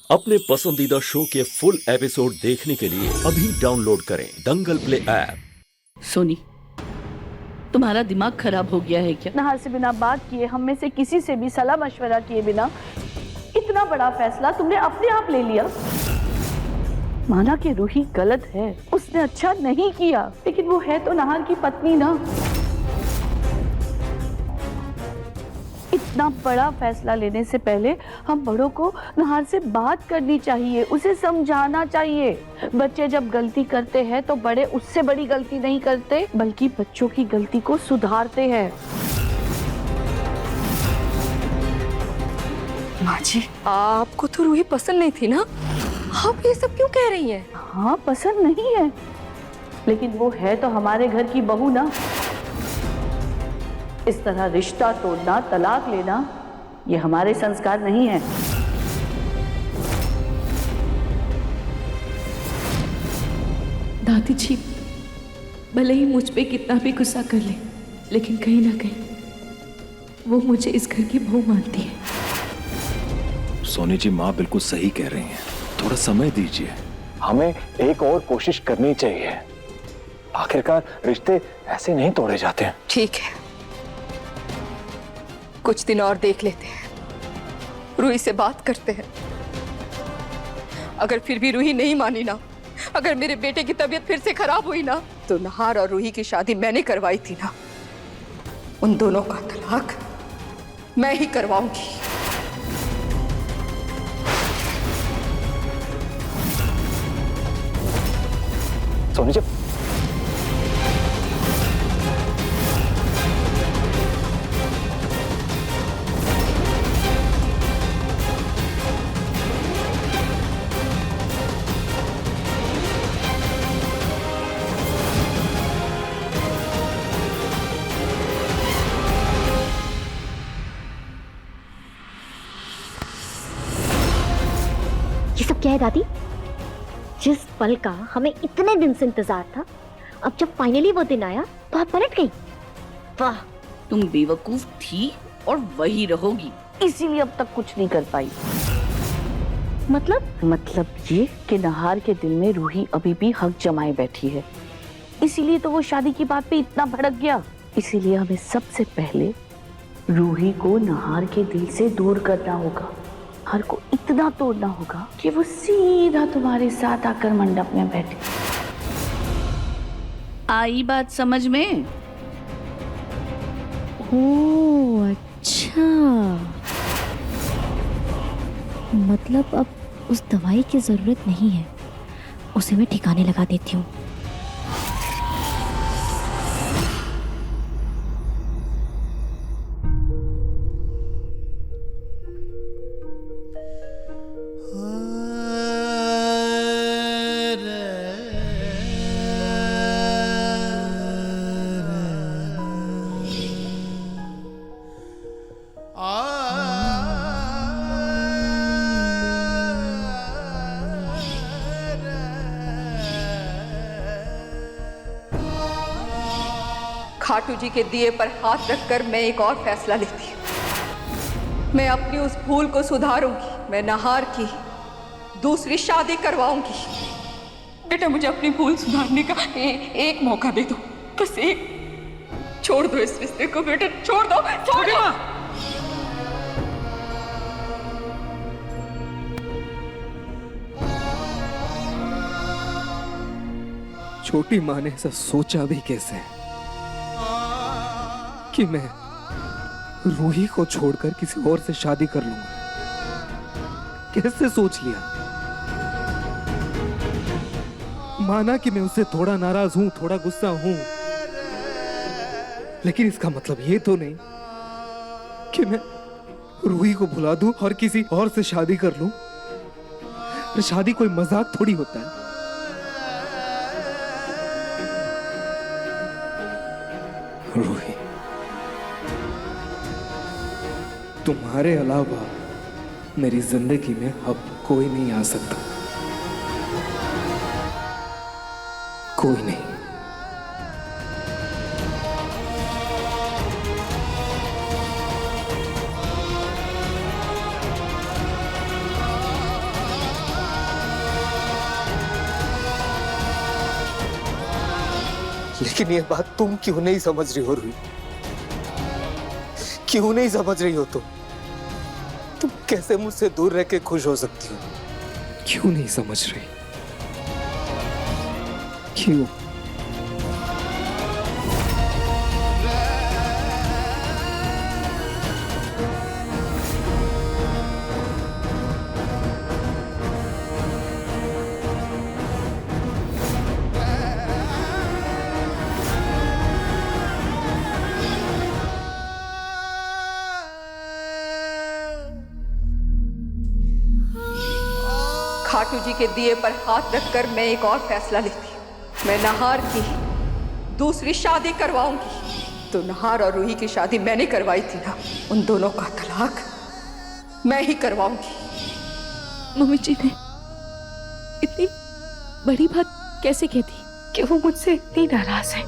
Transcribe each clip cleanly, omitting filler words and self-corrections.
अपने पसंदीदा शो के फुल एपिसोड देखने के लिए अभी डाउनलोड करें दंगल प्ले ऐप। सोनी, तुम्हारा दिमाग खराब हो गया है क्या? नहार से बिना बात किए, हम में से किसी से भी सलाह मशवरा किए बिना इतना बड़ा फैसला तुमने अपने आप ले लिया। माना कि रूही गलत है, उसने अच्छा नहीं किया, लेकिन वो है तो नहार की पत्नी ना। इतना बड़ा फैसला लेने से पहले हम बड़ों को नहार से बात करनी चाहिए, उसे समझाना चाहिए। बच्चे जब गलती करते हैं तो बड़े उससे बड़ी गलती नहीं करते, बल्कि बच्चों की गलती को सुधारते हैं। माँ जी, आपको तो रूही पसंद नहीं थी ना? आप ये सब क्यों कह रही हैं? हाँ, पसंद नहीं है, लेकिन वो है तो हमारे घर की बहू ना। इस तरह रिश्ता तोड़ना, तलाक लेना, ये हमारे संस्कार नहीं है। दादी जी, भले ही मुझ पे कितना भी गुस्सा कर ले, लेकिन कहीं ना कहीं वो मुझे इस घर की बहू मानती है। सोनी जी, माँ बिल्कुल सही कह रही हैं। थोड़ा समय दीजिए, हमें एक और कोशिश करनी चाहिए। आखिरकार रिश्ते ऐसे नहीं तोड़े जाते हैं। ठीक है, कुछ दिन और देख लेते हैं, रूही से बात करते हैं। अगर फिर भी रूही नहीं मानी ना, अगर मेरे बेटे की तबीयत फिर से खराब हुई ना, तो नहार और रूही की शादी मैंने करवाई थी ना, उन दोनों का तलाक मैं ही करवाऊंगी। सोनी जी, ये सब क्या है दादी? जिस पल का हमें इतने दिन से इंतजार था, अब जब फाइनली वो दिन आया तो आप पलट गई। वाह, तुम बेवकूफ थी और वही रहोगी। इसीलिए अब तक कुछ नहीं कर पाई। मतलब ये कि नहार के दिल में रूही अभी भी हक जमाए बैठी है, इसीलिए तो वो शादी की बात पे इतना भड़क गया। इसीलिए हमें सबसे पहले रूही को नहार के दिल से दूर करना होगा। हर को इतना तोड़ना होगा कि वो सीधा तुम्हारे साथ आकर मंडप में बैठे। आई बात समझ में? ओह अच्छा, मतलब अब उस दवाई की जरूरत नहीं है, उसे मैं ठिकाने लगा देती हूँ। खाटू जी के दिए पर हाथ रखकर मैं एक और फैसला लेती हूँ। मैं अपनी उस भूल को सुधारूंगी। मैं नहार की दूसरी शादी करवाऊंगी। बेटा, मुझे अपनी भूल सुधारने का एक मौका दे दो, बस एक। छोड़ दो इस रिश्ते को बेटा, छोड़ दो, छोड़ दो। छोटी माँ ने ऐसा सोचा भी कैसे कि मैं रूही को छोड़कर किसी और से शादी कर लूंगा? कैसे सोच लिया? माना कि मैं उससे थोड़ा नाराज हूं, थोड़ा गुस्सा हूं, लेकिन इसका मतलब ये तो नहीं कि मैं रूही को भुला दूं और किसी और से शादी कर लूं। शादी कोई मजाक थोड़ी होता है। रूही, तुम्हारे अलावा मेरी जिंदगी में अब कोई नहीं आ सकता, कोई नहीं। लेकिन ये बात तुम क्यों नहीं समझ रही हो रूही? क्यों नहीं समझ रही हो तुम कैसे मुझसे दूर रह के खुश हो सकती हो? क्यों नहीं समझ रही? क्यों? खाटू जी के दिए पर हाथ रखकर मैं एक और फैसला लेती हूँ। मैं नहार की दूसरी शादी करवाऊंगी। तो नहार और रूही की शादी मैंने करवाई थी ना, उन दोनों का तलाक मैं ही करवाऊंगी। मम्मी जी ने इतनी बड़ी बात कैसे कह दी कि वो मुझसे इतनी नाराज है?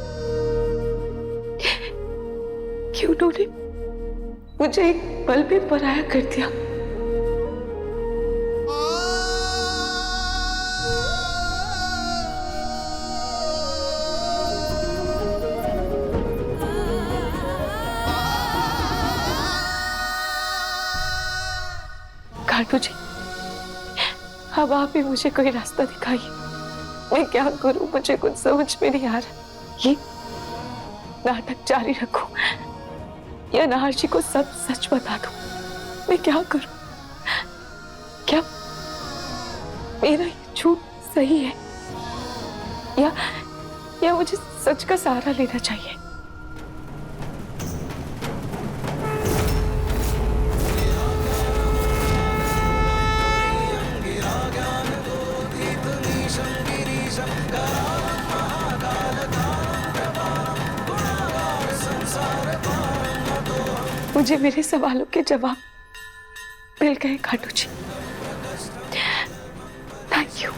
क्यों उन्होंने मुझे एक पल में पराया कर दिया? खाटू जी, अब आप ही मुझे कोई रास्ता दिखाइए। मैं क्या करूं, मुझे कुछ समझ में नहीं आ रहा। ये नाटक जारी रखूं या नहार जी को सब सच बता दूं? मैं क्या करूं? क्या मेरा ये झूठ सही है या मुझे सच का सहारा लेना चाहिए? मुझे मेरे सवालों के जवाब मिल गए खाटू जी। Thank you.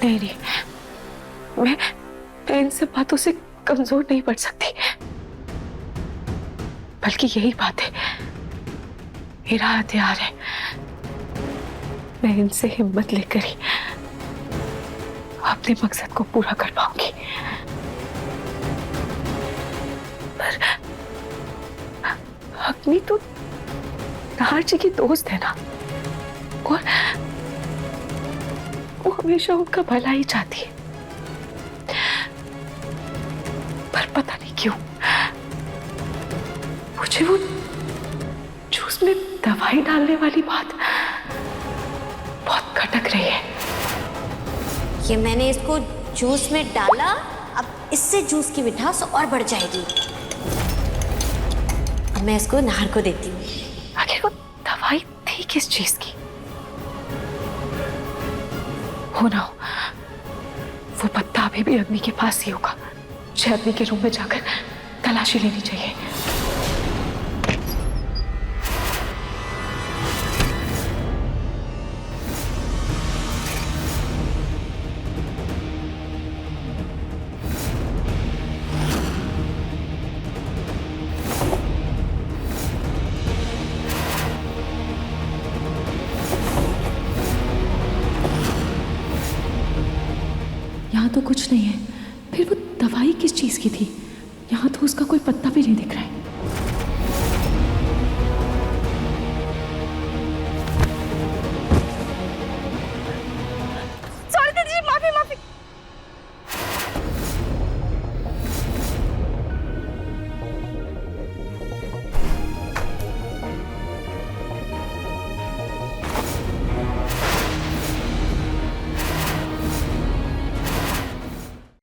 नहीं, मैं इन सब बातों से कमजोर नहीं पड़ सकती, बल्कि यही बात है, मेरा हथियार है। मैं इनसे हिम्मत लेकर ही अपने मकसद को पूरा कर पाऊंगी। पर अग्नि तो नहार जी की दोस्त है ना, और वो हमेशा उनका भला ही चाहती है। पर पता नहीं क्यों मुझे वो जूस में दवाई डालने वाली बात बहुत खटक रही है। ये मैंने इसको जूस में डाला, अब इससे जूस की मिठास और बढ़ जाएगी। अब मैं इसको नहार को देती हूँ। आखिर वो दवाई थी किस चीज की? हो ना हो वो पत्ता अभी भी अग्नि के पास ही होगा। मुझे अग्नि के रूम में जाकर तलाशी लेनी चाहिए। यहाँ तो कुछ नहीं है, फिर वो दवाई किस चीज की थी? यहाँ तो उसका कोई पत्ता भी नहीं दिख रहा है। सॉरी दीदी, माफी।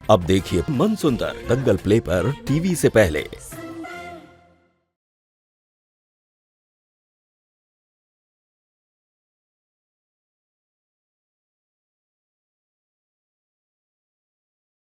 अब देखिए मनसुंदर दंगल प्ले पर टीवी से पहले।